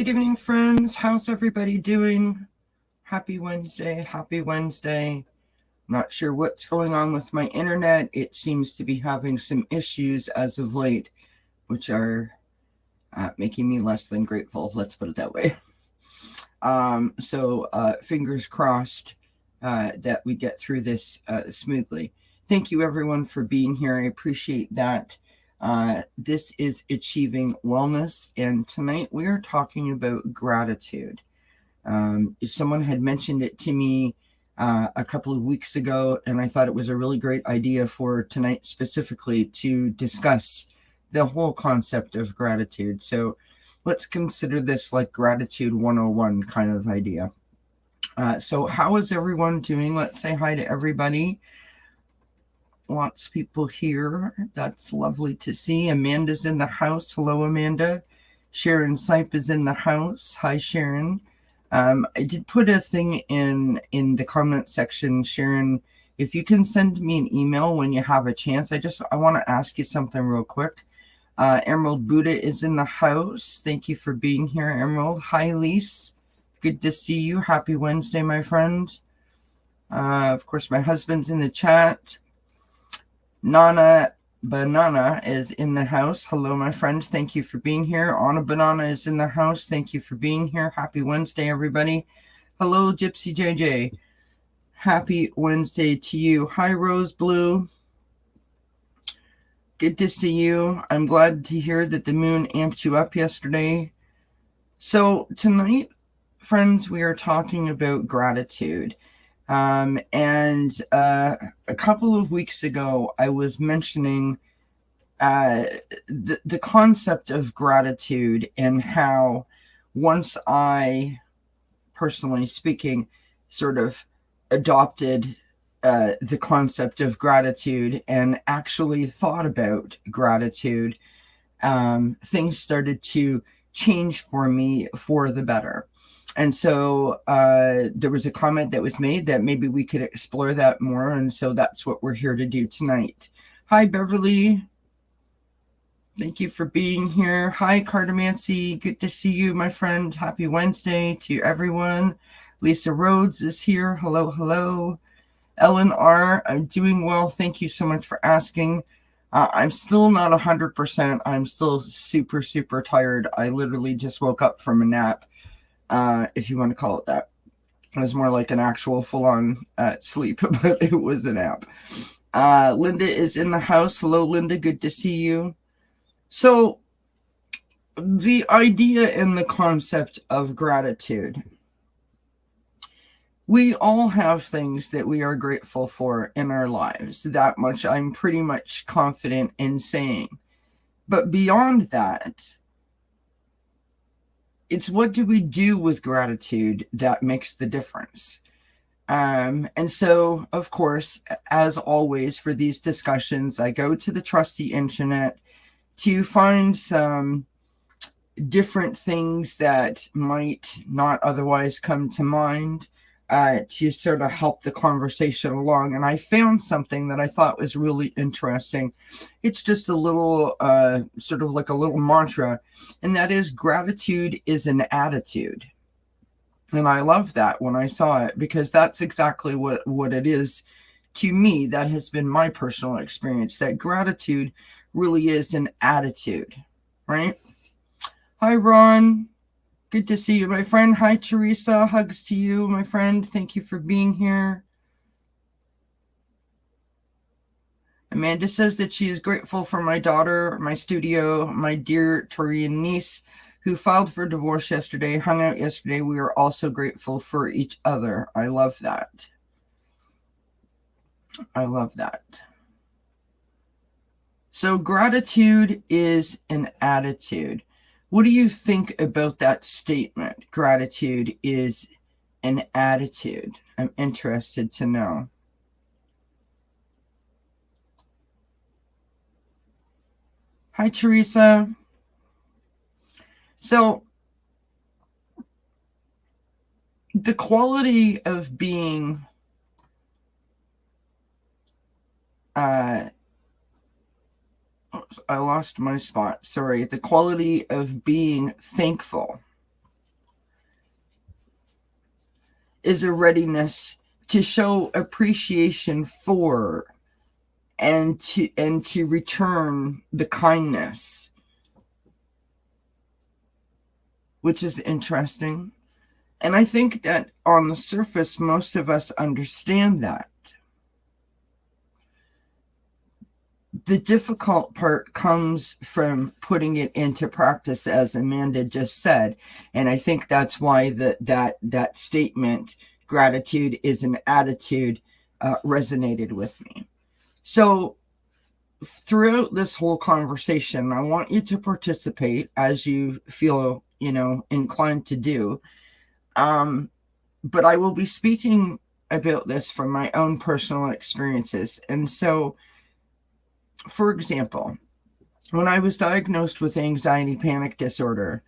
Good evening, friends. How's everybody doing? Happy Wednesday. Happy Wednesday. I'm not sure what's going on with my internet. It seems to be having some issues as of late, which are making me less than grateful. Let's put it that way. So fingers crossed that we get through this smoothly. Thank you, everyone, for being here. I appreciate that. This is Achieving Wellness, and tonight we are talking about gratitude. If someone had mentioned it to me a couple of weeks ago, and I thought it was a really great idea for tonight specifically to discuss the whole concept of gratitude. So let's consider this like gratitude 101 kind of idea. So how is everyone doing? Let's say hi to everybody. Lots of people here. That's lovely to see. Amanda's in the house. Hello, Amanda. Sharon Sipe is in the house. Hi, Sharon. I did put a thing in the comment section, Sharon. If you can send me an email when you have a chance, I want to ask you something real quick. Emerald Buddha is in the house. Thank you for being here, Emerald. Hi, Lise. Good to see you. Happy Wednesday, my friend. Of course, my husband's in the chat. Nana Banana is in the house. Hello, my friend. Thank you for being here. Anna Banana is in the house. Thank you for being here. Happy Wednesday, everybody. Hello, Gypsy JJ. Happy Wednesday to you. Hi, Rose Blue. Good to see you. I'm glad to hear that the moon amped you up yesterday. So tonight, friends, we are talking about gratitude. And a couple of weeks ago, I was mentioning the concept of gratitude and how once I, personally speaking, sort of adopted the concept of gratitude and actually thought about gratitude, things started to change for me for the better. And so there was a comment that was made that maybe we could explore that more. And so that's what we're here to do tonight. Hi, Beverly. Thank you for being here. Hi, Cartomancy. Good to see you, my friend. Happy Wednesday to everyone. Lisa Rhodes is here. Hello, hello. Ellen R., I'm doing well. Thank you so much for asking. I'm still not 100%. I'm still super, super tired. I literally just woke up from a nap. If you want to call it that. It was more like an actual full-on sleep, but it was a nap. Linda is in the house. Hello, Linda. Good to see you. So, the idea and the concept of gratitude. We all have things that we are grateful for in our lives. That much I'm pretty much confident in saying. But beyond that, it's what do we do with gratitude that makes the difference. And so, of course, as always, for these discussions, I go to the trusty internet to find some different things that might not otherwise come to mind to sort of help the conversation along. And I found something that I thought was really interesting. It's just a little, sort of like a little mantra, and that is gratitude is an attitude. And I love that when I saw it, because that's exactly what it is to me. That has been my personal experience, that gratitude really is an attitude, right? Hi, Ron. Good to see you, my friend. Hi, Teresa. Hugs to you, my friend. Thank you for being here. Amanda says that she is grateful for my daughter, my studio, my dear Torian niece, who filed for divorce yesterday, hung out yesterday. We are also grateful for each other. I love that. I love that. So gratitude is an attitude. What do you think about that statement? Gratitude is an attitude. I'm interested to know. Hi, Teresa. So, the quality of being I lost my spot. Sorry. The quality of being thankful is a readiness to show appreciation for and to return the kindness, which is interesting. And I think that on the surface, most of us understand that. The difficult part comes from putting it into practice, as Amanda just said. And I think that's why that statement, gratitude is an attitude, resonated with me. So throughout this whole conversation, I want you to participate as you feel, inclined to do. But I will be speaking about this from my own personal experiences. And so, for example, when I was diagnosed with anxiety panic disorder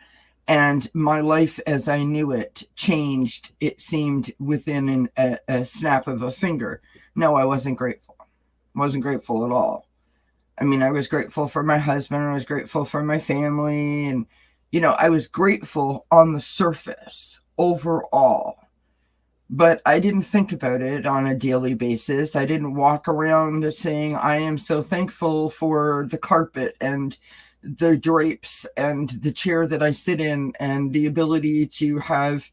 and my life as I knew it changed, it seemed within a snap of a finger. No, I wasn't grateful. I wasn't grateful at all. I mean, I was grateful for my husband. I was grateful for my family. And, I was grateful on the surface overall. But I didn't think about it on a daily basis. I didn't walk around saying, I am so thankful for the carpet and the drapes and the chair that I sit in and the ability to have,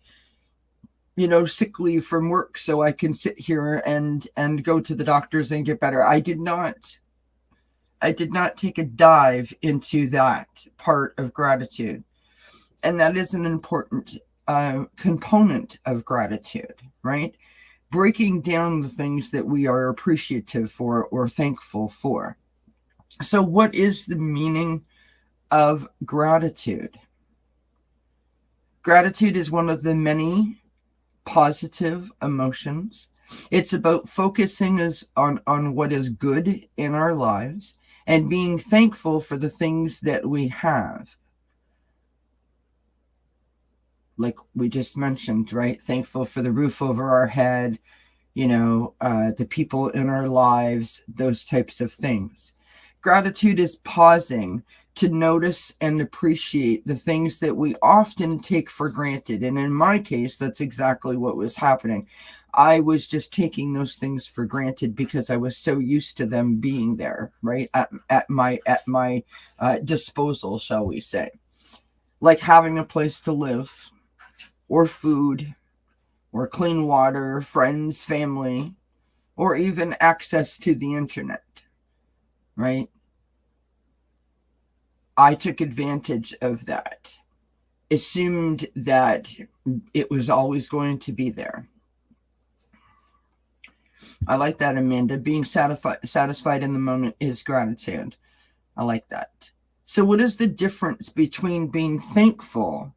sick leave from work so I can sit here and go to the doctors and get better. I did not take a dive into that part of gratitude. And that is an important component of gratitude, right? Breaking down the things that we are appreciative for or thankful for. So what is the meaning of gratitude? Gratitude is one of the many positive emotions. It's about focusing on what is good in our lives and being thankful for the things that we have. Like we just mentioned, right? Thankful for the roof over our head, the people in our lives, those types of things. Gratitude is pausing to notice and appreciate the things that we often take for granted. And in my case, that's exactly what was happening. I was just taking those things for granted because I was so used to them being there, right? At my disposal, shall we say. Like having a place to live, or food, or clean water, friends, family, or even access to the internet, right? I took advantage of that, assumed that it was always going to be there. I like that, Amanda. Being satisfied in the moment is gratitude. I like that. So what is the difference between being thankful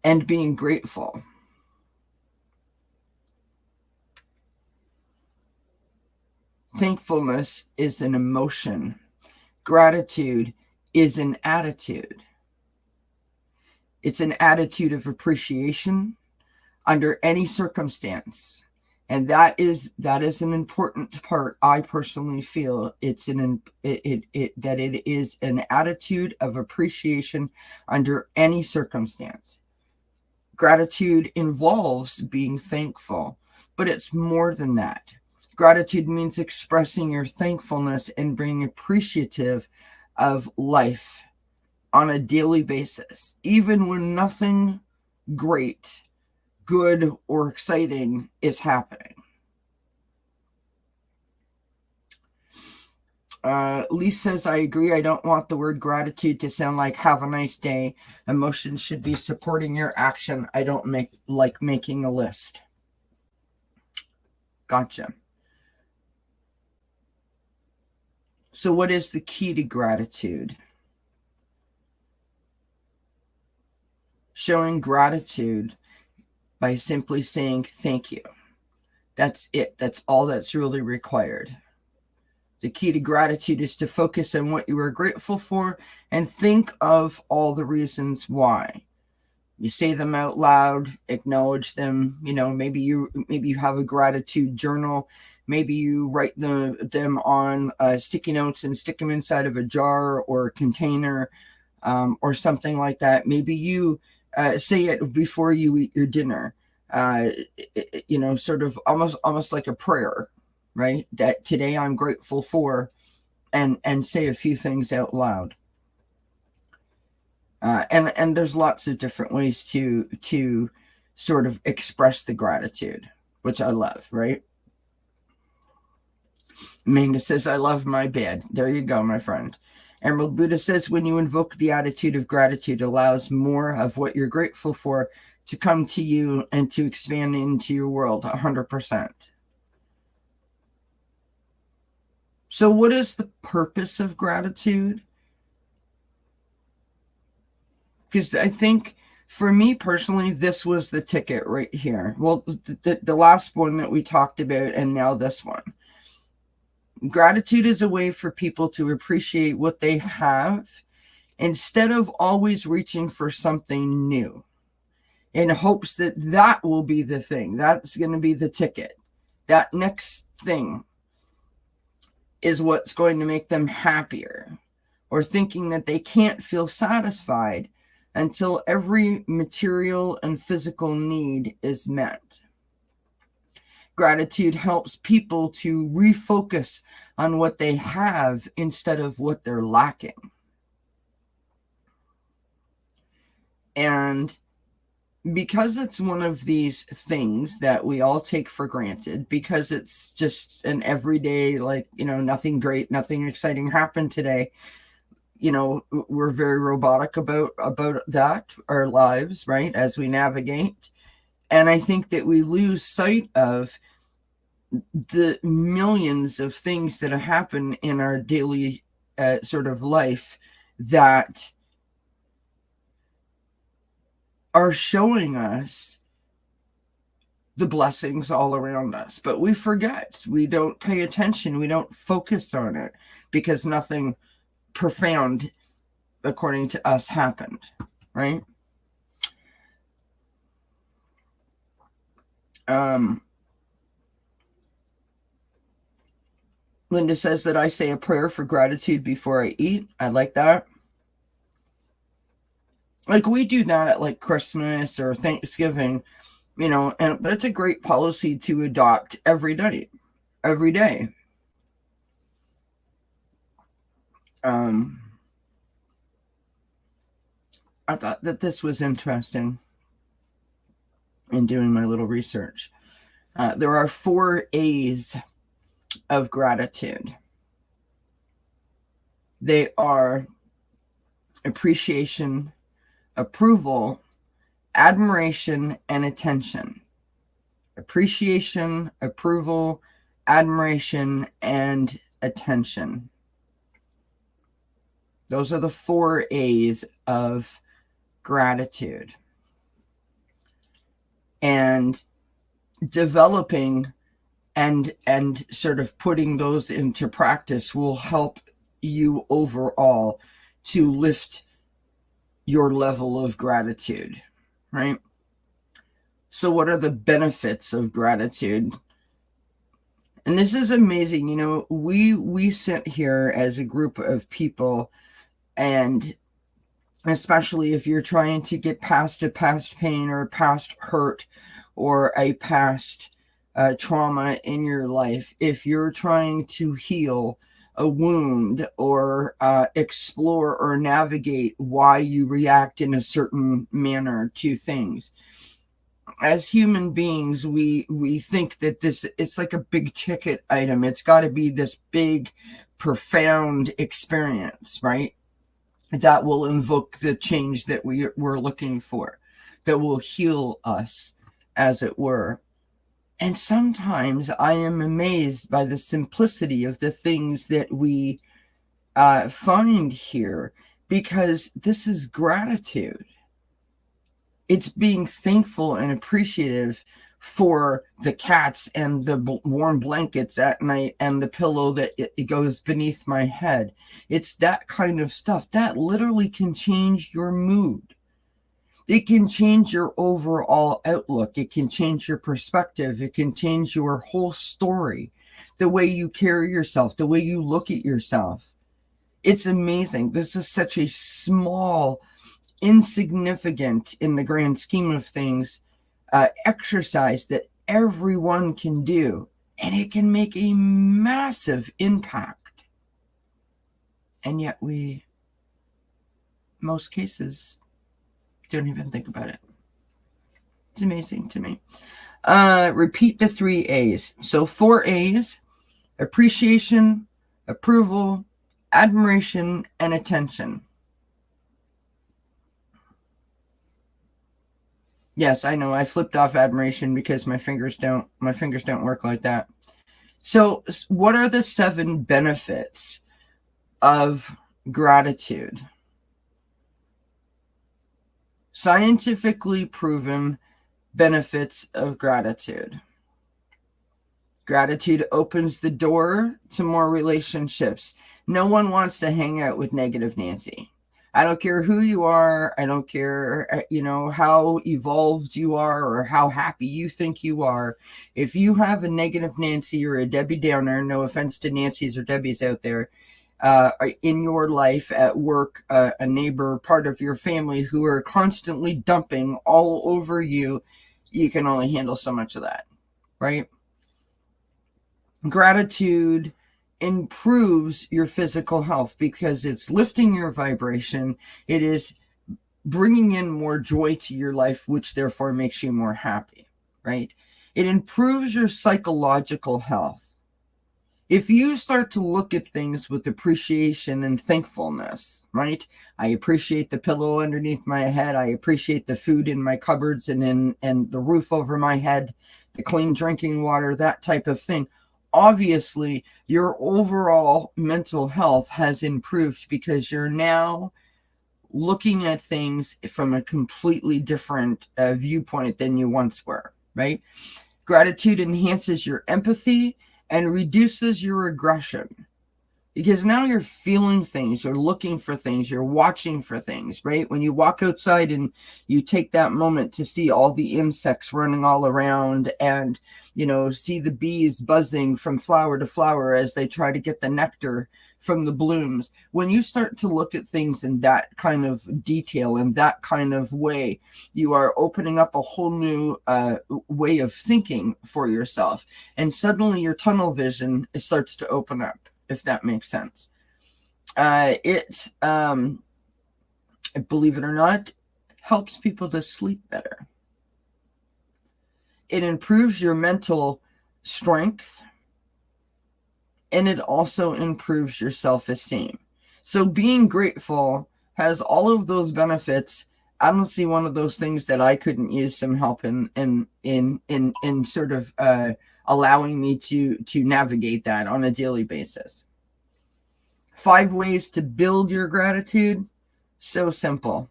and being grateful? Thankfulness is an emotion. Gratitude is an attitude. It's an attitude of appreciation under any circumstance. And that is an important part. I personally feel that it is an attitude of appreciation under any circumstance. Gratitude involves being thankful, but it's more than that. Gratitude means expressing your thankfulness and being appreciative of life on a daily basis, even when nothing great, good, or exciting is happening. Lee says, I agree. I don't want the word gratitude to sound like have a nice day. Emotions should be supporting your action. I don't like making a list. Gotcha. So what is the key to gratitude? Showing gratitude by simply saying thank you. That's it. That's all that's really required. The key to gratitude is to focus on what you are grateful for and think of all the reasons why. You say them out loud, acknowledge them. Maybe you have a gratitude journal. Maybe you write them on sticky notes and stick them inside of a jar or a container, or something like that. Maybe you say it before you eat your dinner. sort of almost like a prayer, right? That today I'm grateful for, and say a few things out loud. And there's lots of different ways to sort of express the gratitude, which I love, right? Manga says, I love my bed. There you go, my friend. Emerald Buddha says, when you invoke the attitude of gratitude, allows more of what you're grateful for to come to you and to expand into your world 100%. So what is the purpose of gratitude? Because I think for me personally, this was the ticket right here. Well, the last one that we talked about, and now this one. Gratitude is a way for people to appreciate what they have instead of always reaching for something new in hopes that that will be the thing. That's going to be the ticket. That next thing is what's going to make them happier, or thinking that they can't feel satisfied until every material and physical need is met. Gratitude helps people to refocus on what they have instead of what they're lacking. And because it's one of these things that we all take for granted, because it's just an everyday, nothing great, nothing exciting happened today, we're very robotic about that, our lives, right, as we navigate. And I think that we lose sight of the millions of things that happen in our daily sort of life that are showing us the blessings all around us. But we forget, we don't pay attention, we don't focus on it, because nothing profound, according to us, happened, right? Linda says that I say a prayer for gratitude before I eat. I like that. Like, we do that at like Christmas or Thanksgiving, but it's a great policy to adopt every day. I thought that this was interesting in doing my little research. There are 4 A's of gratitude. They are appreciation, approval, admiration, and attention. Appreciation, approval, admiration, and attention. Those are the 4 A's of gratitude. And developing and sort of putting those into practice will help you overall to lift your level of gratitude, right? So what are the benefits of gratitude? And this is amazing. We sit here as a group of people, and especially if you're trying to get past a past pain or a past hurt or a past trauma in your life, if you're trying to heal a wound or explore or navigate why you react in a certain manner to things, as human beings, we think that it's like a big ticket item. It's got to be this big, profound experience, right? That will invoke the change that we're looking for, that will heal us, as it were. And sometimes I am amazed by the simplicity of the things that we find here, because this is gratitude. It's being thankful and appreciative for the cats and the warm blankets at night and the pillow that it goes beneath my head. It's that kind of stuff that literally can change your mood. It can change your overall outlook. It can change your perspective. It can change your whole story, the way you carry yourself, the way you look at yourself. It's amazing. This is such a small, insignificant, in the grand scheme of things, exercise that everyone can do, and it can make a massive impact. And yet we, most cases, don't even think about it. It's amazing to me. Repeat the 3 A's. So 4 A's: appreciation, approval, admiration, and attention. Yes, I know. I flipped off admiration because my fingers don't work like that. So, what are the 7 benefits of gratitude? Scientifically proven benefits of gratitude. Gratitude opens the door to more relationships. No one wants to hang out with negative Nancy. I don't care who you are. I don't care, how evolved you are or how happy you think you are. If you have a negative Nancy or a Debbie Downer, no offense to Nancy's or Debbie's out there, in your life, at work, a neighbor, part of your family who are constantly dumping all over you, you can only handle so much of that, right? Gratitude improves your physical health because it's lifting your vibration. It is bringing in more joy to your life, which therefore makes you more happy, right? It improves your psychological health. If you start to look at things with appreciation and thankfulness, right? I appreciate the pillow underneath my head. I appreciate the food in my cupboards and the roof over my head, the clean drinking water, that type of thing. Obviously, your overall mental health has improved because you're now looking at things from a completely different viewpoint than you once were, right? Gratitude enhances your empathy and reduces your aggression because now you're feeling things, you're looking for things, you're watching for things, right? When you walk outside and you take that moment to see all the insects running all around and, see the bees buzzing from flower to flower as they try to get the nectar from the blooms. When you start to look at things in that kind of detail, in that kind of way, you are opening up a whole new way of thinking for yourself. And suddenly your tunnel vision starts to open up, if that makes sense. It, believe it or not, helps people to sleep better. It improves your mental strength, and it also improves your self-esteem. So being grateful has all of those benefits. I don't see one of those things that I couldn't use some help in sort of allowing me to navigate that on a daily basis. 5 ways to build your gratitude. So simple.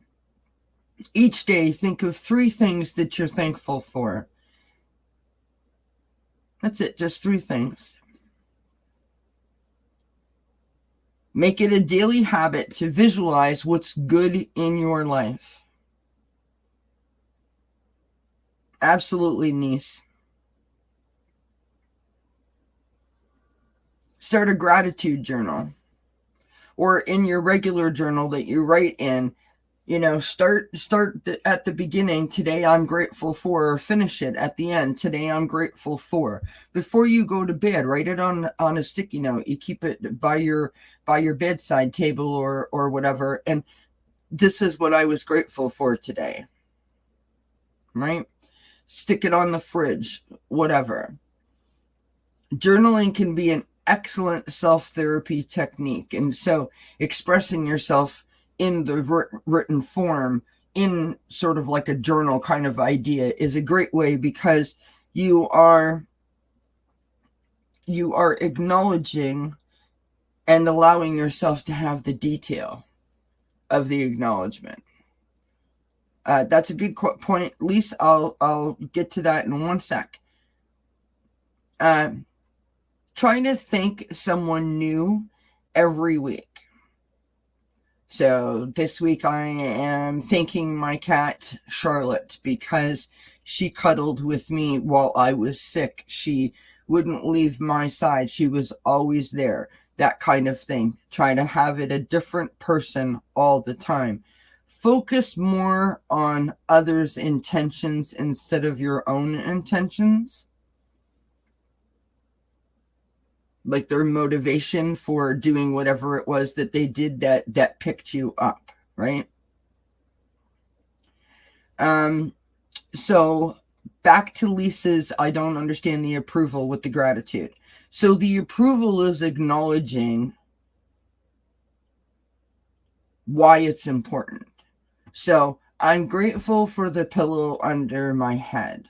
Each day, think of 3 things that you're thankful for. That's it, just 3 things. Make it a daily habit to visualize what's good in your life. Absolutely, niece. Start a gratitude journal. Or in your regular journal that you write in, start at the beginning. Today I'm grateful for, or finish it at the end. Today I'm grateful for. Before you go to bed, write it on a sticky note. You keep it by your bedside table or whatever. And this is what I was grateful for today, right? Stick it on the fridge, whatever. Journaling can be an excellent self-therapy technique. And so expressing yourself in the written form, in sort of like a journal kind of idea, is a great way because you are acknowledging and allowing yourself to have the detail of the acknowledgement. That's a good point, Lisa. I'll get to that in one sec. Trying to thank someone new every week. So this week I am thanking my cat, Charlotte, because she cuddled with me while I was sick. She wouldn't leave my side. She was always there. That kind of thing. Try to have it a different person all the time. focus more on others' intentions instead of your own intentions. Like their motivation for doing whatever it was that they did that picked you up, right? So back to Lisa's, I don't understand the approval with the gratitude. So the approval is acknowledging why it's important. So I'm grateful for the pillow under my head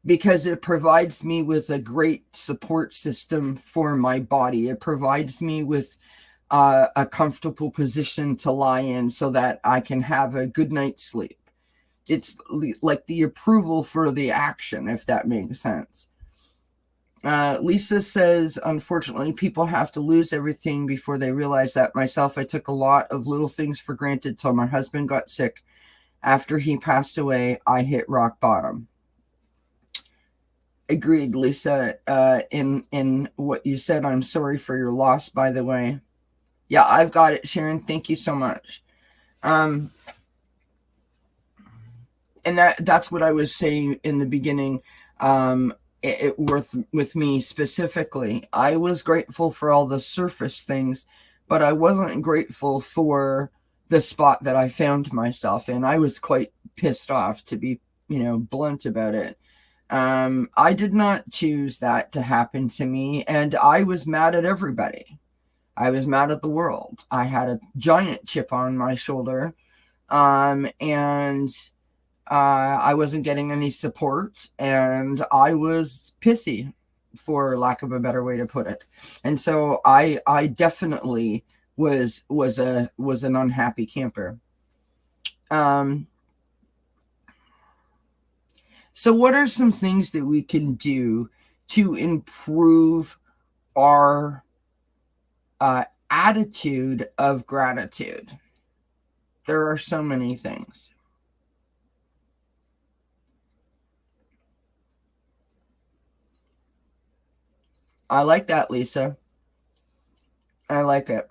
because it provides me with a great support system for my body. It provides me with a comfortable position to lie in so that I can have a good night's sleep. It's like the approval for the action, if that makes sense. Lisa says, unfortunately, people have to lose everything before they realize that. Myself, I took a lot of little things for granted till my husband got sick. After he passed away, I hit rock bottom. Agreed, Lisa. In what you said, I'm sorry for your loss, by the way. Yeah, I've got it, Sharon. Thank you so much. And that's what I was saying in the beginning. With me specifically, I was grateful for all the surface things, but I wasn't grateful for the spot that I found myself in. I was quite pissed off, to be, blunt about it. I did not choose that to happen to me, and I was mad at everybody. I was mad at the world. I had a giant chip on my shoulder, and I wasn't getting any support, and I was pissy, for lack of a better way to put it. And so I definitely was an unhappy camper. So what are some things that we can do to improve our attitude of gratitude? There are so many things. I like that, Lisa. I like it.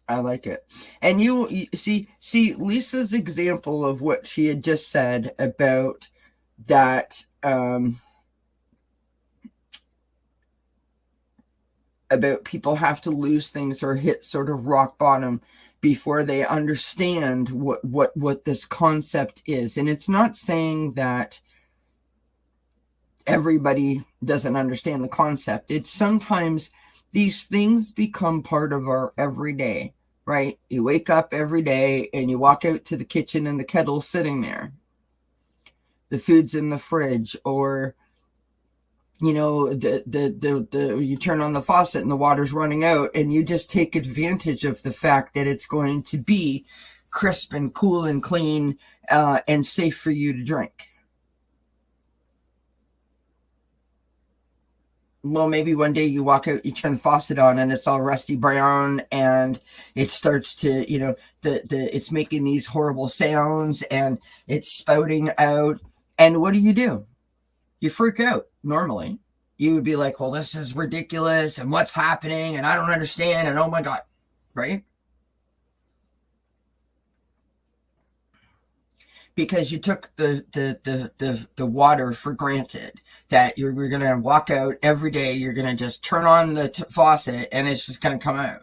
I like it. And you see Lisa's example of what she had just said about that, about people have to lose things or hit sort of rock bottom before they understand what this concept is. And it's not saying that everybody doesn't understand the concept. It's sometimes these things become part of our everyday, right? You wake up every day and you walk out to the kitchen and the kettle's sitting there. The food's in the fridge, or you turn on the faucet and the water's running out, and you just take advantage of the fact that it's going to be crisp and cool and clean and safe for you to drink. Well, maybe one day you walk out, you turn the faucet on, and it's all rusty brown, and it starts to, it's making these horrible sounds, and it's spouting out. And what do? You freak out. Normally, you would be like, well, this is ridiculous, and what's happening, and I don't understand, and oh my God, right? Because you took the water for granted, that you're going to walk out every day, you're going to just turn on the faucet and it's just going to come out.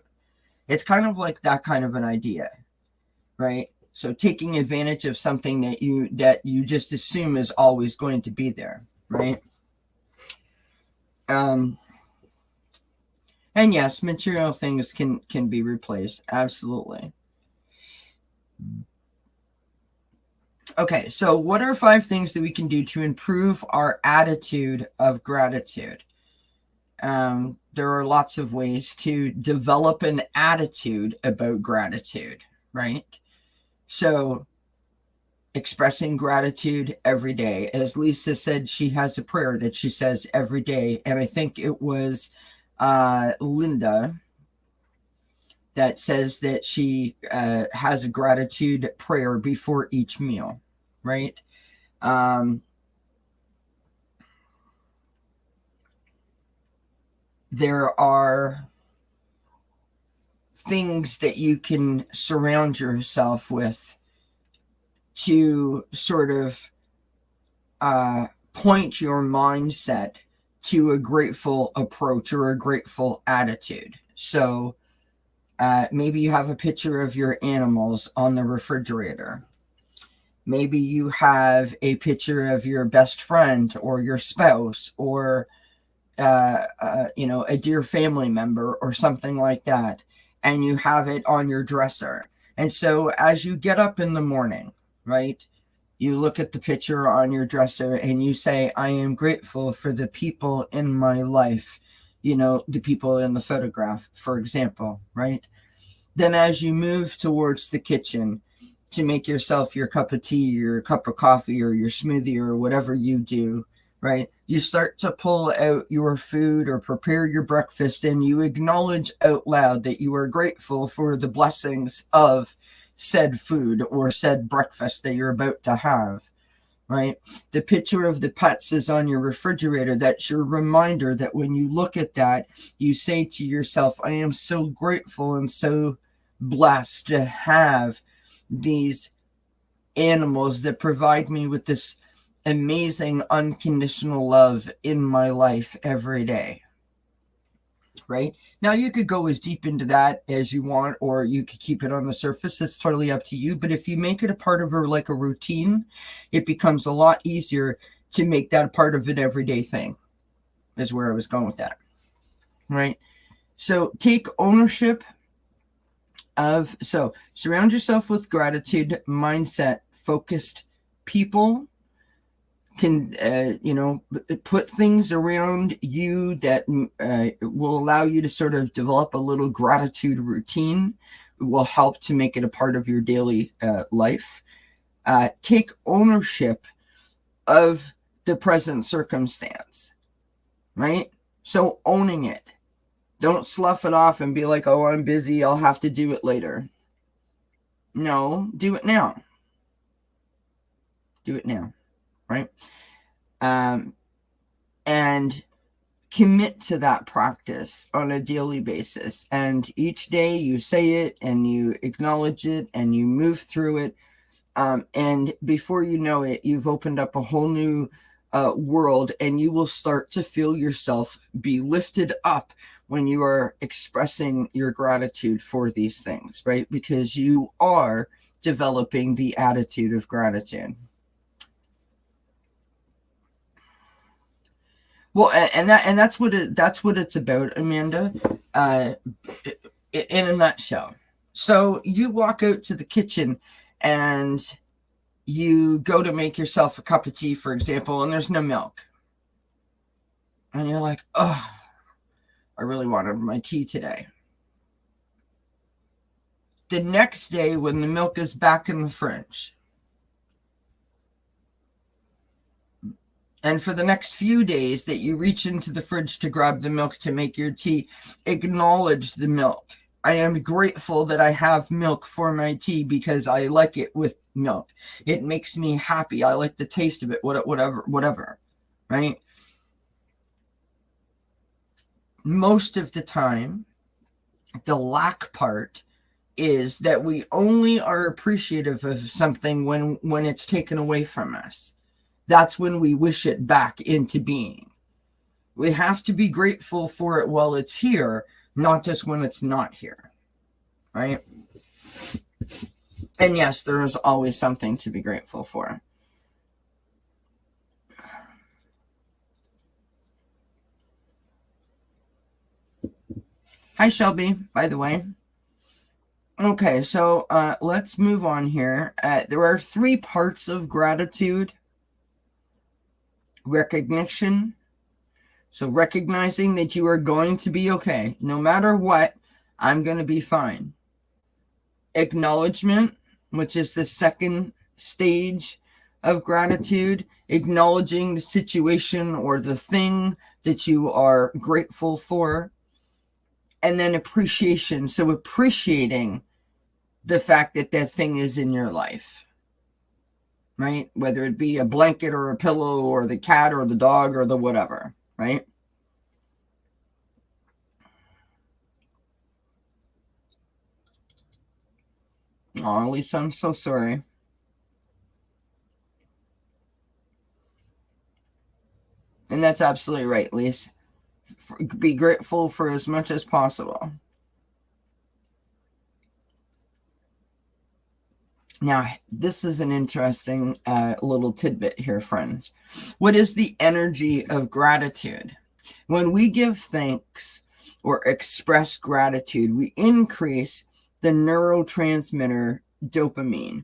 It's kind of like that kind of an idea, right? So taking advantage of something that you just assume is always going to be there, right? And yes, material things can be replaced, absolutely. Okay, so what are 5 things that we can do to improve our attitude of gratitude? There are lots of ways to develop an attitude about gratitude, right? So expressing gratitude every day. As Lisa said, she has a prayer that she says every day, and I think it was Linda that says that she has a gratitude prayer before each meal, right? There are things that you can surround yourself with to sort of point your mindset to a grateful approach or a grateful attitude. So maybe you have a picture of your animals on the refrigerator. Maybe you have a picture of your best friend or your spouse or, a dear family member or something like that. And you have it on your dresser. And so as you get up in the morning, right, you look at the picture on your dresser and you say, I am grateful for the people in my life, the people in the photograph, for example, right? Then as you move towards the kitchen to make yourself your cup of tea, your cup of coffee, or your smoothie, or whatever you do, right? You start to pull out your food or prepare your breakfast, and you acknowledge out loud that you are grateful for the blessings of said food or said breakfast that you're about to have, right? The picture of the pets is on your refrigerator. That's your reminder that when you look at that, you say to yourself, I am so grateful and so blessed to have these animals that provide me with this amazing unconditional love in my life every day, right? Now you could go as deep into that as you want, or you could keep it on the surface. It's totally up to you. But if you make it a part of a routine, it becomes a lot easier to make that a part of an everyday thing, is where I was going with that, right? So take ownership so surround yourself with gratitude mindset focused people. Can put things around you that will allow you to sort of develop a little gratitude routine. It will help to make it a part of your daily life. Take ownership of the present circumstance, right? So owning it. Don't slough it off and be like, oh, I'm busy, I'll have to do it later. No, do it now. Do it now, right? And commit to that practice on a daily basis. And each day you say it and you acknowledge it and you move through it. And before you know it, you've opened up a whole new world, and you will start to feel yourself be lifted up when you are expressing your gratitude for these things, right? Because you are developing the attitude of gratitude. Well, and that's what it's about, Amanda, in a nutshell. So you walk out to the kitchen and you go to make yourself a cup of tea, for example, and there's no milk. And you're like, oh, I really wanted my tea today. The next day, when the milk is back in the fridge, and for the next few days that you reach into the fridge to grab the milk to make your tea, acknowledge the milk. I am grateful that I have milk for my tea because I like it with milk. It makes me happy. I like the taste of it, whatever, right? Most of the time, the lack part is that we only are appreciative of something when it's taken away from us. That's when we wish it back into being. We have to be grateful for it while it's here, not just when it's not here, right? And yes, there is always something to be grateful for. Hi, Shelby, by the way. Okay, so let's move on here. There are 3 parts of gratitude. Recognition. So recognizing that you are going to be okay. No matter what, I'm going to be fine. Acknowledgement, which is the second stage of gratitude. Acknowledging the situation or the thing that you are grateful for. And then appreciation. So appreciating the fact that that thing is in your life. Right? Whether it be a blanket or a pillow or the cat or the dog or the whatever, right? Oh, Lisa, I'm so sorry. And that's absolutely right, Lisa. Be grateful for as much as possible. Now, this is an interesting little tidbit here, friends. What is the energy of gratitude? When we give thanks or express gratitude, we increase the neurotransmitter dopamine,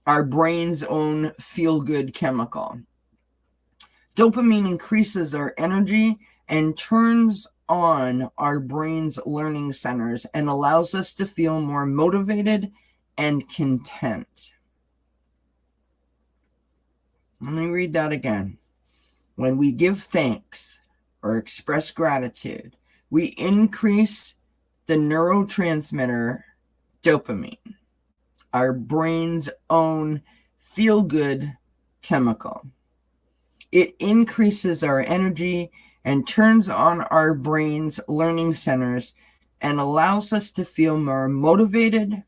our brain's own feel-good chemical. Dopamine increases our energy and turns on our brain's learning centers and allows us to feel more motivated and content. Let me read that again. When we give thanks or express gratitude, we increase the neurotransmitter dopamine, our brain's own feel-good chemical. It increases our energy and turns on our brain's learning centers and allows us to feel more motivated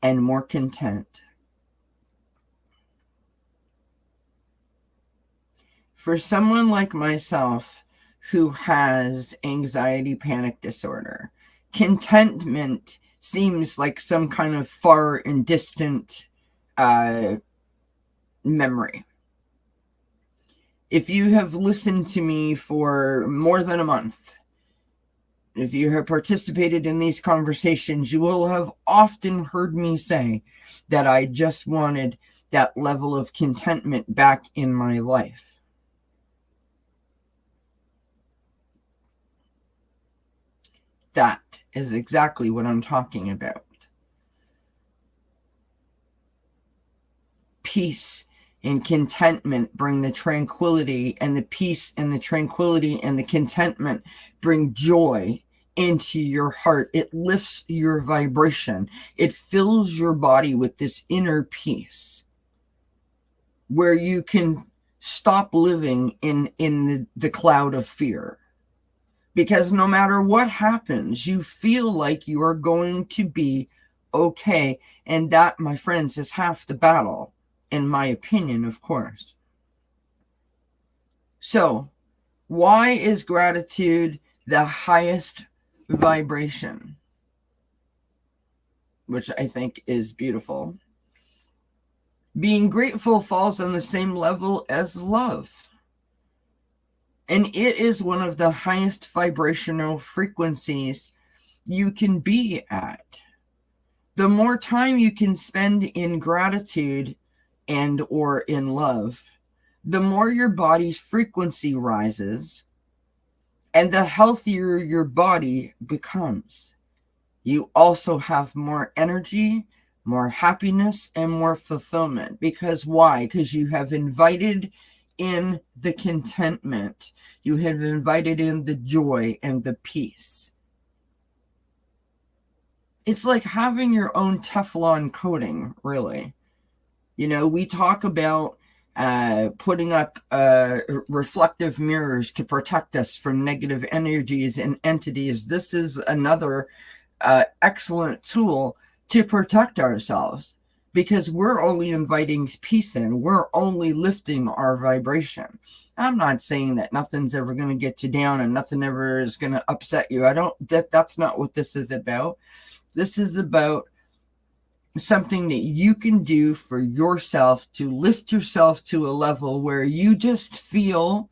and more content. For someone like myself who has anxiety panic disorder, contentment seems like some kind of far and distant memory. If you have listened to me for more than a month, if you have participated in these conversations, you will have often heard me say that I just wanted that level of contentment back in my life. That is exactly what I'm talking about. Peace and contentment bring the tranquility, and the peace and the tranquility and the contentment bring joy into your heart. It lifts your vibration. It fills your body with this inner peace where you can stop living in the cloud of fear. Because no matter what happens, you feel like you are going to be okay. And that, my friends, is half the battle, in my opinion, of course. So, why is gratitude the highest vibration? Which I think is beautiful. Being grateful falls on the same level as love. And it is one of the highest vibrational frequencies you can be at. The more time you can spend in gratitude and or in love, the more your body's frequency rises and the healthier your body becomes. You also have more energy, more happiness, and more fulfillment. Because why? Because you have invited in the contentment. You have invited in the joy and the peace. It's like having your own Teflon coating, really. You know, we talk about putting up reflective mirrors to protect us from negative energies and entities. This is another excellent tool to protect ourselves, because we're only inviting peace in. We're only lifting our vibration. I'm not saying that nothing's ever going to get you down and nothing ever is going to upset you. That's not what this is about. This is about something that you can do for yourself to lift yourself to a level where you just feel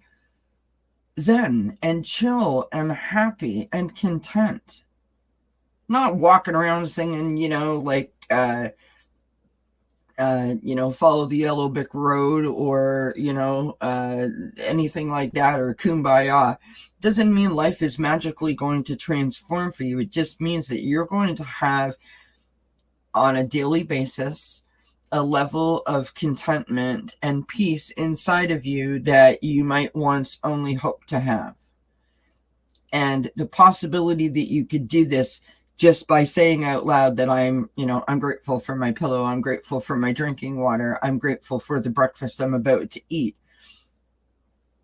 zen and chill and happy and content. Not walking around singing, like, follow the yellow brick road, or, anything like that, or kumbaya. Doesn't mean life is magically going to transform for you. It just means that you're going to have, on a daily basis, a level of contentment and peace inside of you that you might once only hope to have. And the possibility that you could do this just by saying out loud that I'm grateful for my pillow, I'm grateful for my drinking water, I'm grateful for the breakfast I'm about to eat.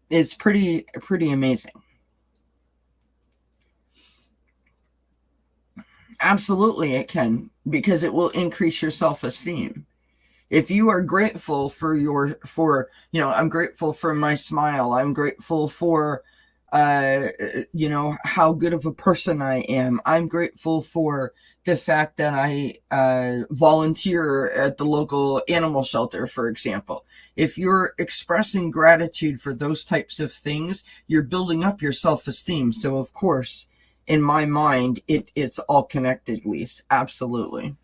It's pretty amazing. Absolutely, it can, because it will increase your self-esteem. If you are grateful I'm grateful for my smile. I'm grateful for, how good of a person I am. I'm grateful for the fact that I volunteer at the local animal shelter, for example. If you're expressing gratitude for those types of things, you're building up your self-esteem. So, of course, in my mind, it's all connected, Lise. Absolutely.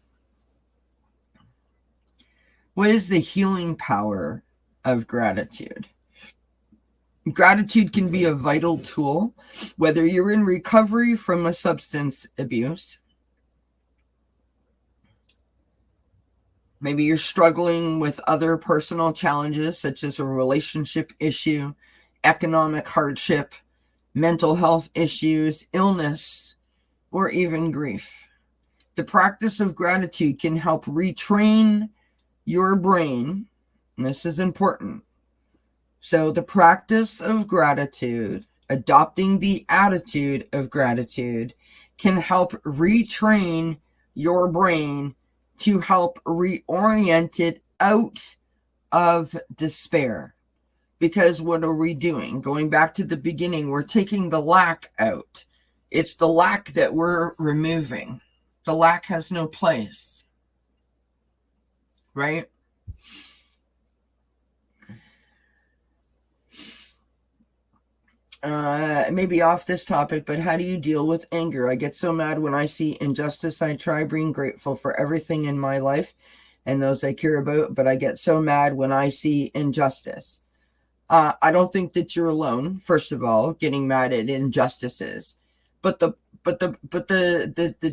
What is the healing power of gratitude? Gratitude can be a vital tool, whether you're in recovery from a substance abuse, maybe you're struggling with other personal challenges, such as a relationship issue, economic hardship, mental health issues, illness, or even grief. The practice of gratitude can help retrain your brain, and this is important. So the practice of gratitude, adopting the attitude of gratitude, can help retrain your brain to help reorient it out of despair. Because what are we doing? Going back to the beginning, we're taking the lack out. It's the lack that we're removing. The lack has no place, right? Maybe off this topic, but how do you deal with anger? I get so mad when I see injustice. I try being grateful for everything in my life and those I care about, but I get so mad when I see injustice. I don't think that you're alone, first of all, getting mad at injustices. But the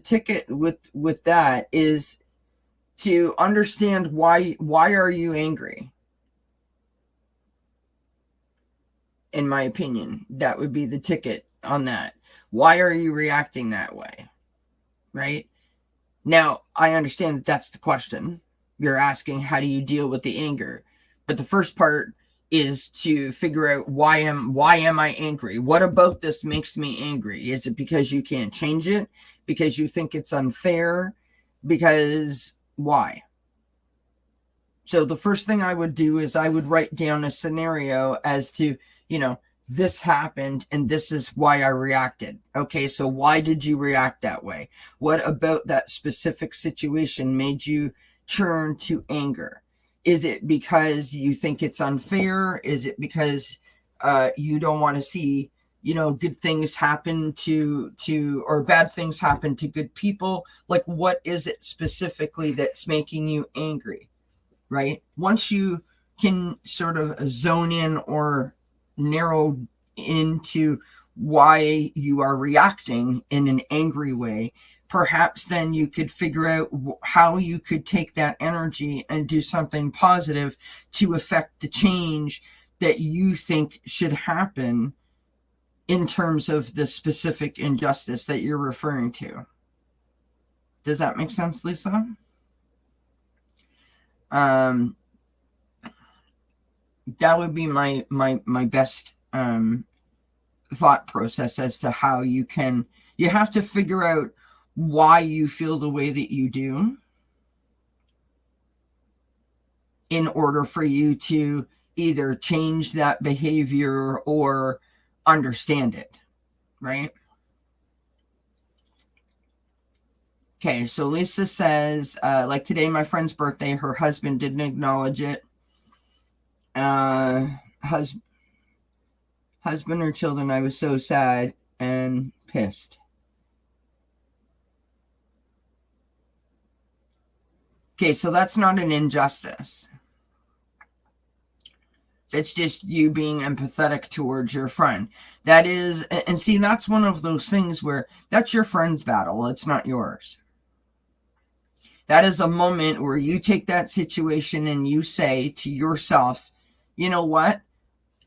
ticket with that is to understand why are you angry? In my opinion, that would be the ticket on that. Why are you reacting that way? Right? Now, I understand that that's the question. You're asking, how do you deal with the anger? But the first part is to figure out why am I angry? What about this makes me angry? Is it because you can't change it? Because you think it's unfair? Because why? So the first thing I would do is I would write down a scenario as to, this happened and this is why I reacted. Okay, so why did you react that way? What about that specific situation made you turn to anger? Is it because you think it's unfair? Is it because you don't want to see, good things happen to or bad things happen to good people? Like, what is it specifically that's making you angry? Right? Once you can sort of zone in or narrow into why you are reacting in an angry way, perhaps then you could figure out how you could take that energy and do something positive to affect the change that you think should happen in terms of the specific injustice that you're referring to. Does that make sense, Lisa? That would be my best thought process as to how you have to figure out why you feel the way that you do in order for you to either change that behavior or understand it, right? Okay, so Lisa says, like today, my friend's birthday, her husband didn't acknowledge it. Husband or children, I was so sad and pissed. Okay, so that's not an injustice. It's just you being empathetic towards your friend. That is, and see, that's one of those things where that's your friend's battle. It's not yours. That is a moment where you take that situation and you say to yourself, you know what?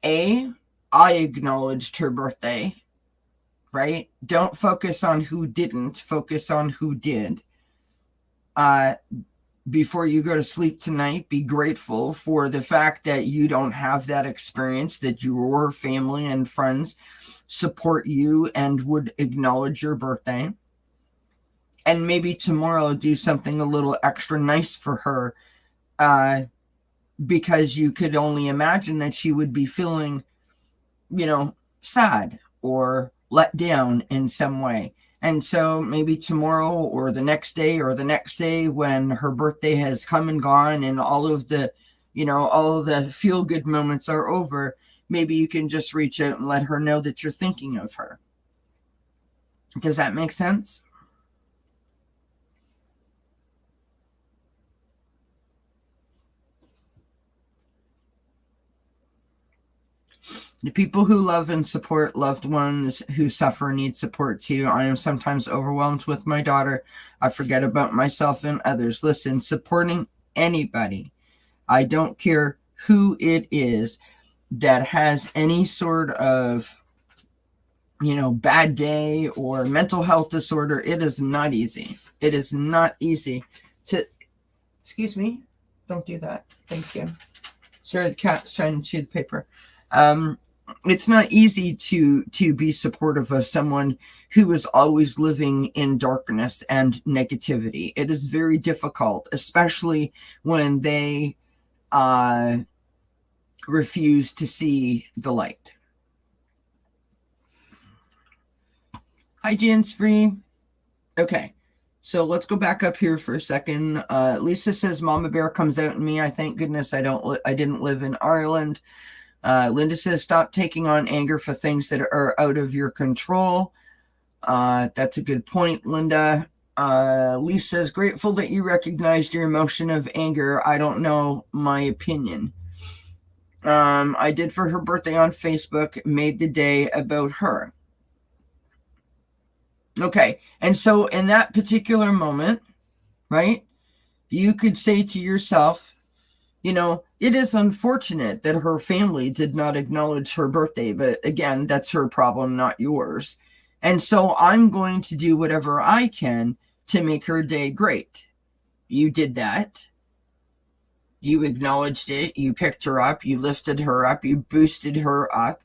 I acknowledged her birthday, right? Don't focus on who didn't, focus on who did. Before you go to sleep tonight, be grateful for the fact that you don't have that experience, that your family and friends support you and would acknowledge your birthday. and maybe tomorrow do something a little extra nice for her, because you could only imagine that she would be feeling, sad or let down in some way. And so maybe tomorrow or the next day when her birthday has come and gone and all of the feel good moments are over, maybe you can just reach out and let her know that you're thinking of her. Does that make sense? The people who love and support loved ones who suffer need support too. I am sometimes overwhelmed with my daughter. I forget about myself and others. Listen, supporting anybody, I don't care who it is that has any sort of, bad day or mental health disorder, it is not easy. It is not easy to, excuse me, don't do that. Thank you. Sorry, the cat's trying to chew the paper. It's not easy to be supportive of someone who is always living in darkness and negativity. It is very difficult, especially when they refuse to see the light. Hi, Jan's Free. Okay, so let's go back up here for a second. Lisa says, Mama Bear comes out in me. I thank goodness I didn't live in Ireland. Linda says, stop taking on anger for things that are out of your control. That's a good point, Linda. Lisa is grateful that you recognized your emotion of anger. I don't know my opinion. I did for her birthday on Facebook, made the day about her. Okay, and so in that particular moment, right, you could say to yourself, it is unfortunate that her family did not acknowledge her birthday, but again, that's her problem, not yours. And so I'm going to do whatever I can to make her day great. You did that. You acknowledged it. You picked her up. You lifted her up. You boosted her up,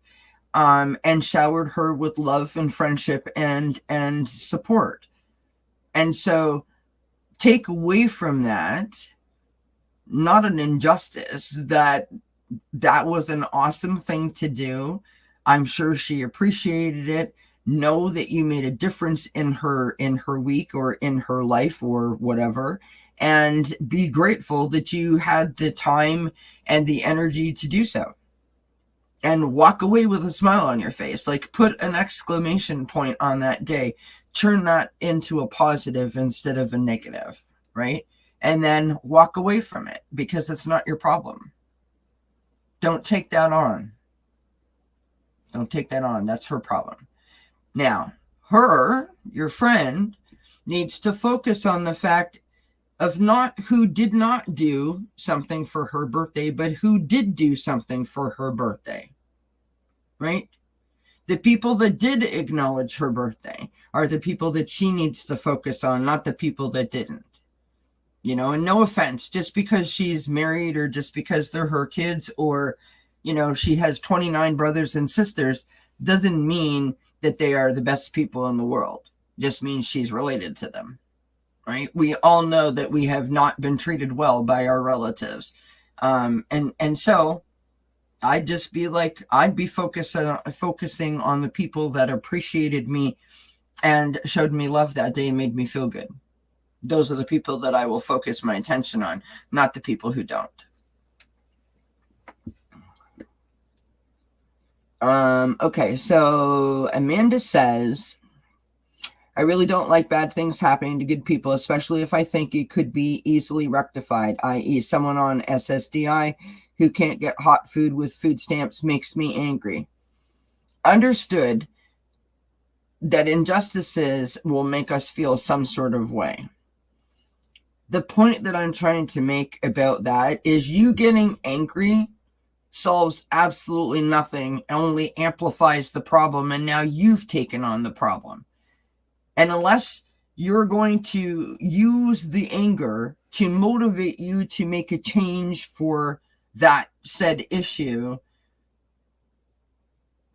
and showered her with love and friendship and support. And so take away from that, not an injustice, that was an awesome thing to do. I'm sure she appreciated it. Know that you made a difference in her week or in her life or whatever, and be grateful that you had the time and the energy to do so. And walk away with a smile on your face. Like, put an exclamation point on that day. Turn that into a positive instead of a negative, right? And then walk away from it, because it's not your problem. Don't take that on. Don't take that on. That's her problem. Now, your friend, needs to focus on the fact of not who did not do something for her birthday, but who did do something for her birthday, right? The people that did acknowledge her birthday are the people that she needs to focus on, not the people that didn't. And no offense, just because she's married or just because they're her kids or, she has 29 brothers and sisters, doesn't mean that they are the best people in the world. Just means she's related to them, right? We all know that we have not been treated well by our relatives. And so I'd just be like, I'd be focusing on the people that appreciated me and showed me love that day and made me feel good. Those are the people that I will focus my attention on, not the people who don't. Okay, so Amanda says, I really don't like bad things happening to good people, especially if I think it could be easily rectified, i.e. someone on SSDI who can't get hot food with food stamps makes me angry. Understood that injustices will make us feel some sort of way. The point that I'm trying to make about that is you getting angry solves absolutely nothing, only amplifies the problem, and now you've taken on the problem. And unless you're going to use the anger to motivate you to make a change for that said issue,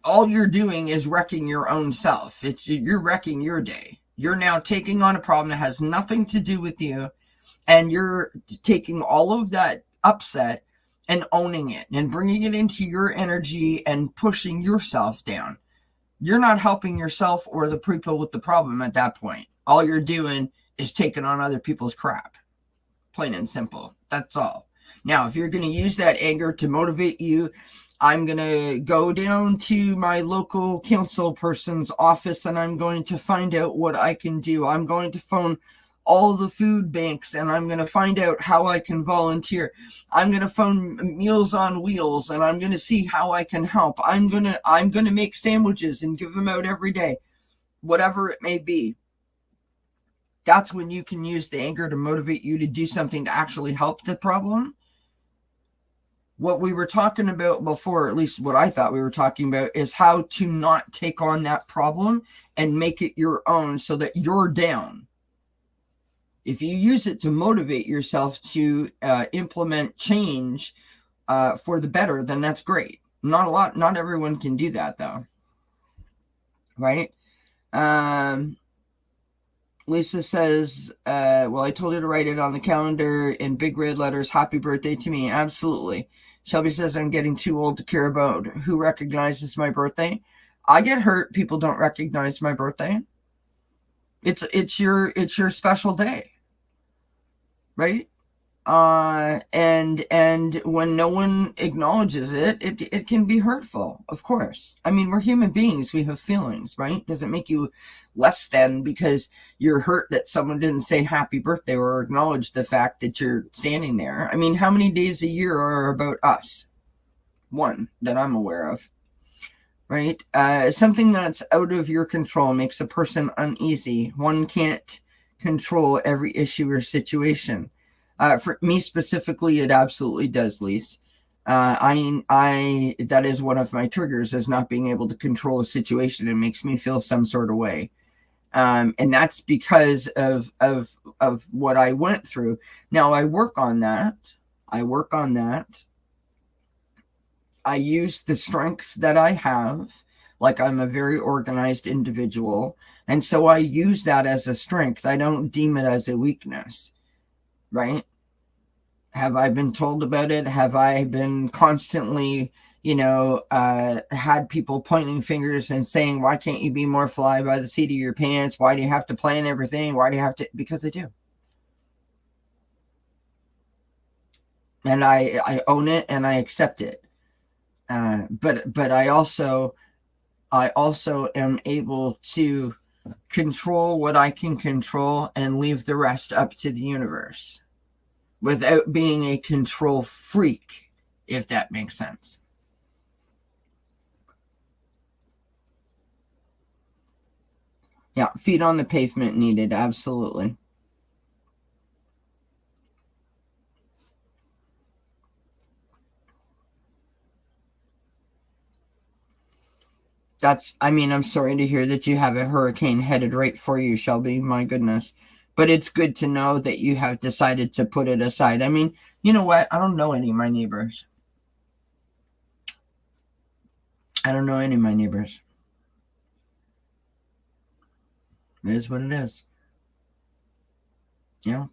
all you're doing is wrecking your own self. You're wrecking your day, You're now taking on a problem that has nothing to do with you, and you're taking all of that upset and owning it and bringing it into your energy and pushing yourself down. You're not helping yourself or the people with the problem at that point. All you're doing is taking on other people's crap. Plain and simple. That's all. Now, if you're going to use that anger to motivate you, I'm going to go down to my local council person's office and I'm going to find out what I can do. I'm going to phone all the food banks and I'm going to find out how I can volunteer. I'm going to phone Meals on Wheels and I'm going to see how I can help. I'm going to make sandwiches and give them out every day, whatever it may be. That's when you can use the anger to motivate you to do something to actually help the problem. What we were talking about before, at least what I thought we were talking about, is how to not take on that problem and make it your own so that you're down. If you use it to motivate yourself to implement change for the better, then that's great. Not everyone can do that though. Right? Lisa says, well, I told her to write it on the calendar in big red letters, happy birthday to me. Absolutely. Shelby says, I'm getting too old to care about who recognizes my birthday. I get hurt. People don't recognize my birthday. It's your special day. Right? And when no one acknowledges it can be hurtful, of course. I mean, we're human beings. We have feelings, right? Doesn't make you less than because you're hurt that someone didn't say happy birthday or acknowledge the fact that you're standing there. I mean, how many days a year are about us? One that I'm aware of, right? Something that's out of your control makes a person uneasy. One can't control every issue or situation. For me specifically, it absolutely does, Lise. I that is one of my triggers, is not being able to control a situation. It makes me feel some sort of way. And that's because of what I went through. Now I work on that. I use the strengths that I have. Like, I'm a very organized individual. And so I use that as a strength. I don't deem it as a weakness. Right? Have I been told about it? Have I been constantly, had people pointing fingers and saying, why can't you be more fly by the seat of your pants? Why do you have to plan everything? Why do you have to? Because I do. And I own it and I accept it. But I also am able to control what I can control and leave the rest up to the universe without being a control freak, if that makes sense. Yeah, feet on the pavement needed, absolutely. I'm sorry to hear that you have a hurricane headed right for you, Shelby. My goodness. But it's good to know that you have decided to put it aside. I mean, you know what? I don't know any of my neighbors. It is what it is.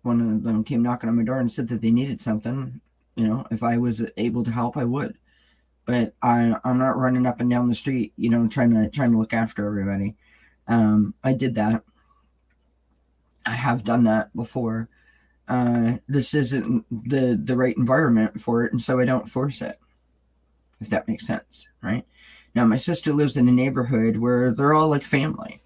One of them came knocking on my door and said that they needed something. If I was able to help, I would. But I'm not running up and down the street, trying to look after everybody. I did that. I have done that before. This isn't the right environment for it, and so I don't force it, if that makes sense, right? Now, my sister lives in a neighborhood where they're all like family.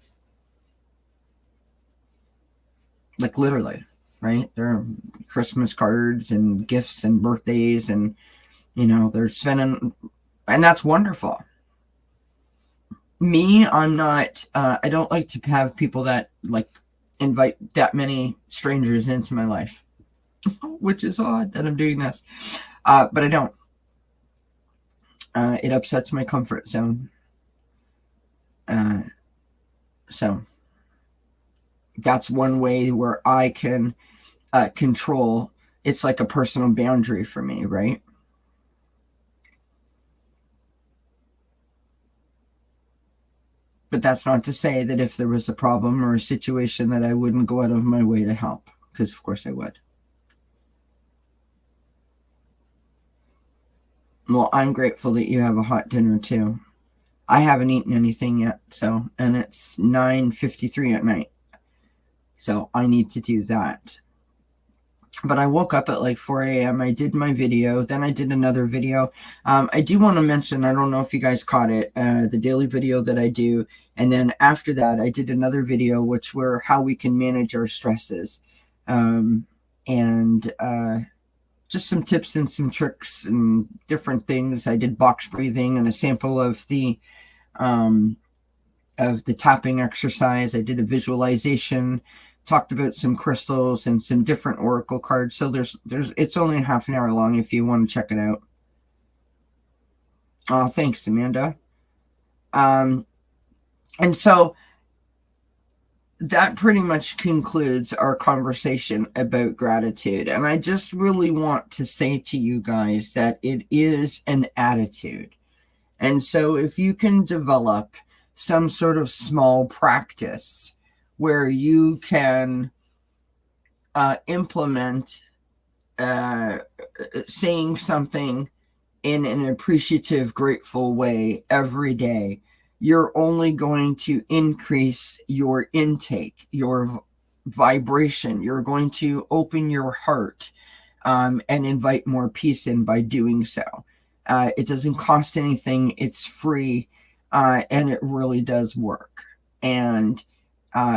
Like, literally, right? There are Christmas cards and gifts and birthdays, and, they're spending, and that's wonderful. Me, I'm not, I don't like to have people that, like, invite that many strangers into my life, which is odd that I'm doing this, but I don't. It upsets my comfort zone. So that's one way where I can control. It's like a personal boundary for me, right? But that's not to say that if there was a problem or a situation that I wouldn't go out of my way to help, because of course I would. Well, I'm grateful that you have a hot dinner too. I haven't eaten anything yet, so, and it's 9:53 at night. So I need to do that. But I woke up at like 4 a.m. I did my video, then I did another video. I do want to mention, I don't know if you guys caught it, the daily video that I do. And then after that, I did another video, which were how we can manage our stresses. And just some tips and some tricks and different things. I did box breathing and a sample of the tapping exercise. I did a visualization, talked about some crystals and some different oracle cards. So there's it's only half an hour long if you want to check it out. Oh, thanks, Amanda. And so that pretty much concludes our conversation about gratitude. And I just really want to say to you guys that it is an attitude. And so if you can develop some sort of small practice where you can implement saying something in an appreciative, grateful way every day, you're only going to increase your intake, your vibration. You're going to open your heart and invite more peace in by doing so. It doesn't cost anything. It's free, and it really does work. And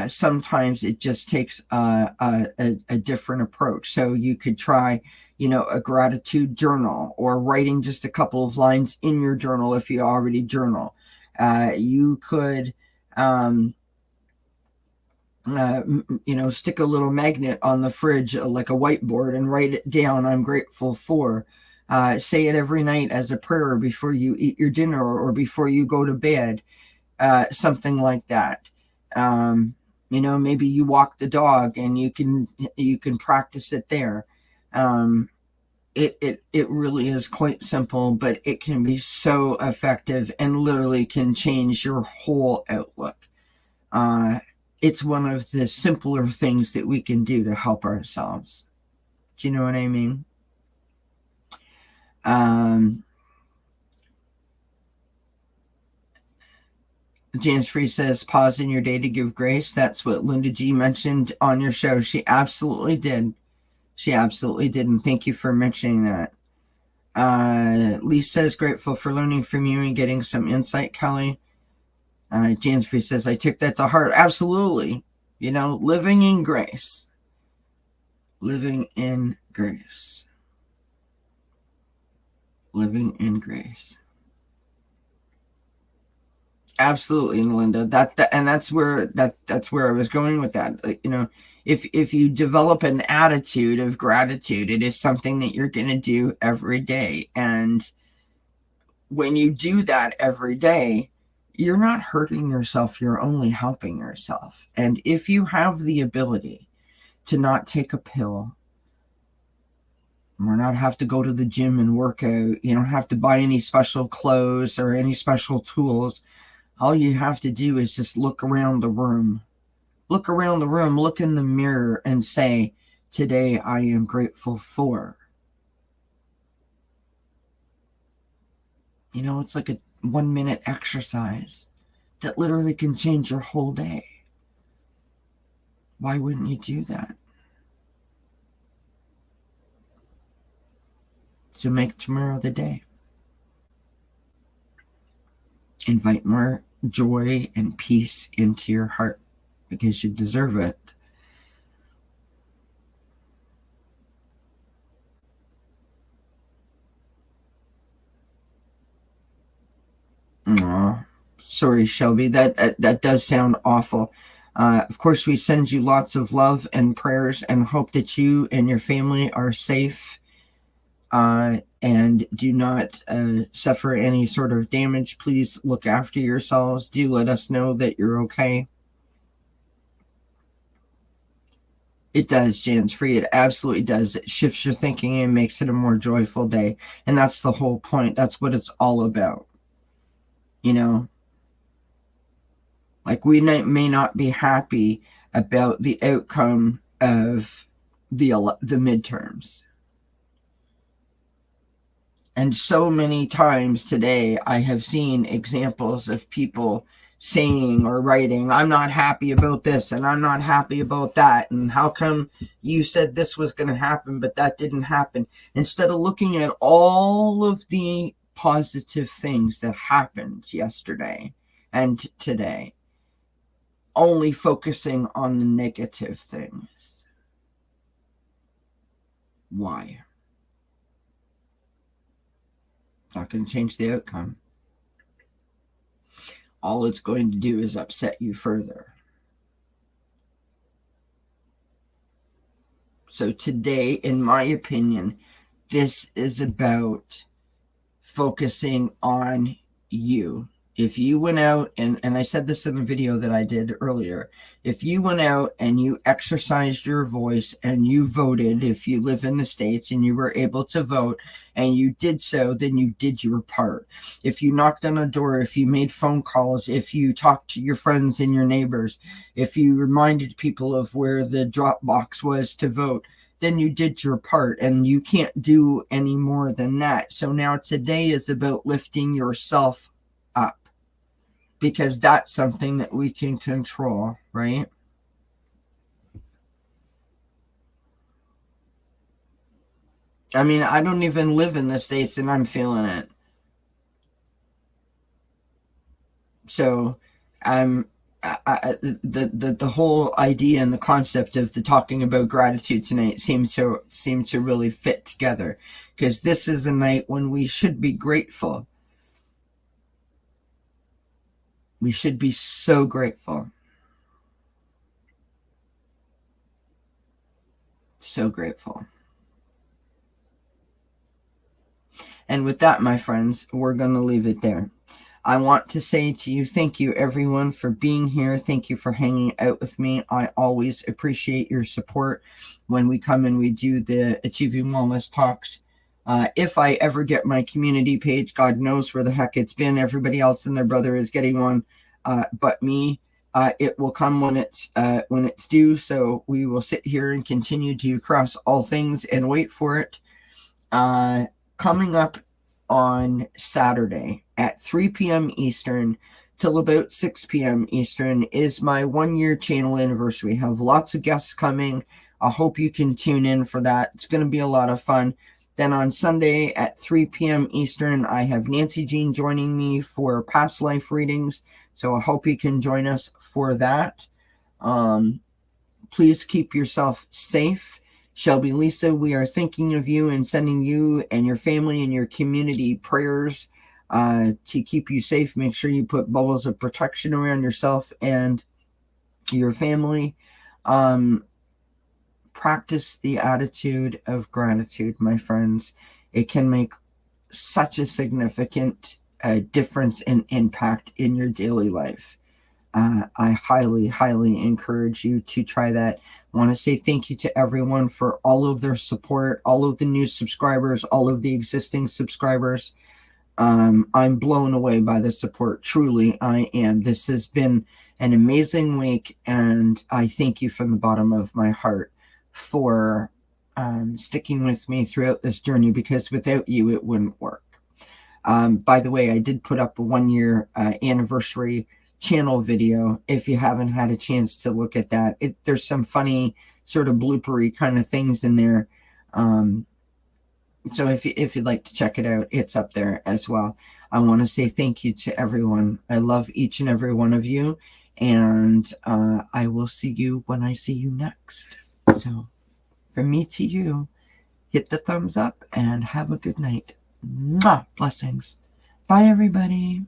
sometimes it just takes a different approach. So you could try, a gratitude journal, or writing just a couple of lines in your journal if you already journal. You could, stick a little magnet on the fridge, like a whiteboard, and write it down. I'm grateful for. Say it every night as a prayer before you eat your dinner or before you go to bed. Something like that. Maybe you walk the dog and you can practice it there. It really is quite simple, but it can be so effective and literally can change your whole outlook. It's one of the simpler things that we can do to help ourselves. Do you know what I mean? James Free says, pause in your day to give grace. That's what Linda G mentioned on your show. She absolutely did. She absolutely did. And thank you for mentioning that. Lee says, grateful for learning from you and getting some insight, Kelly. James Free says, I took that to heart. Absolutely. Living in grace. Living in grace. Living in grace. Absolutely, Linda. That's where I was going with that. If you develop an attitude of gratitude, it is something that you're going to do every day. And when you do that every day, you're not hurting yourself. You're only helping yourself. And if you have the ability to not take a pill, or not have to go to the gym and work out, you don't have to buy any special clothes or any special tools. All you have to do is just look around the room. Look around the room, look in the mirror and say, today I am grateful for. It's like a 1-minute exercise that literally can change your whole day. Why wouldn't you do that? So make tomorrow the day. Invite more joy and peace into your heart because you deserve it. Aw, sorry, Shelby. That does sound awful. Of course, we send you lots of love and prayers and hope that you and your family are safe and do not suffer any sort of damage. Please look after yourselves. Do let us know that you're okay. It does, Jan's Free. It absolutely does. It shifts your thinking and makes it a more joyful day. And that's the whole point. That's what it's all about. Like, we may not be happy about the outcome of the midterms. And so many times today, I have seen examples of people saying or writing, I'm not happy about this and I'm not happy about that. And how come you said this was going to happen, but that didn't happen? Instead of looking at all of the positive things that happened yesterday and today, only focusing on the negative things. Why? Not going to change the outcome. All it's going to do is upset you further. So today, in my opinion, this is about focusing on you. If you went out, and I said this in a video that I did earlier, if you went out and you exercised your voice and you voted, if you live in the States and you were able to vote and you did so, then you did your part. If you knocked on a door, if you made phone calls, if you talked to your friends and your neighbors, if you reminded people of where the drop box was to vote, then you did your part, and you can't do any more than that. So now today is about lifting yourself up, because that's something that we can control, right? I mean, I don't even live in the States and I'm feeling it. So the whole idea and the concept of the talking about gratitude tonight seems to really fit together, because this is a night when we should be grateful. We should be so grateful. So grateful. And with that, my friends, we're going to leave it there. I want to say to you, thank you everyone for being here. Thank you for hanging out with me. I always appreciate your support when we come and we do the Achieving Wellness talks. If I ever get my community page, God knows where the heck it's been. Everybody else and their brother is getting one, but me. It will come when it's due. So we will sit here and continue to cross all things and wait for it. Coming up on Saturday at 3 p.m. Eastern till about 6 p.m. Eastern is my 1-year channel anniversary. I have lots of guests coming. I hope you can tune in for that. It's going to be a lot of fun. Then on Sunday at 3 p.m. Eastern, I have Nancy Jean joining me for past life readings. So I hope you can join us for that. Please keep yourself safe. Shelby Lisa, we are thinking of you and sending you and your family and your community prayers to keep you safe. Make sure you put bubbles of protection around yourself and your family. Practice the attitude of gratitude, my friends. It can make such a significant difference and impact in your daily life. I highly, highly encourage you to try that. I want to say thank you to everyone for all of their support, all of the new subscribers, all of the existing subscribers. I'm blown away by the support. Truly, I am. This has been an amazing week, and I thank you from the bottom of my heart for sticking with me throughout this journey, because without you, it wouldn't work. By the way, I did put up a 1-year anniversary channel video. If you haven't had a chance to look at that, there's some funny sort of bloopery kind of things in there. So if you'd like to check it out, it's up there as well. I want to say thank you to everyone. I love each and every one of you, and I will see you when I see you next. So from me to you, hit the thumbs up and have a good night. Mwah! Blessings. Bye, everybody.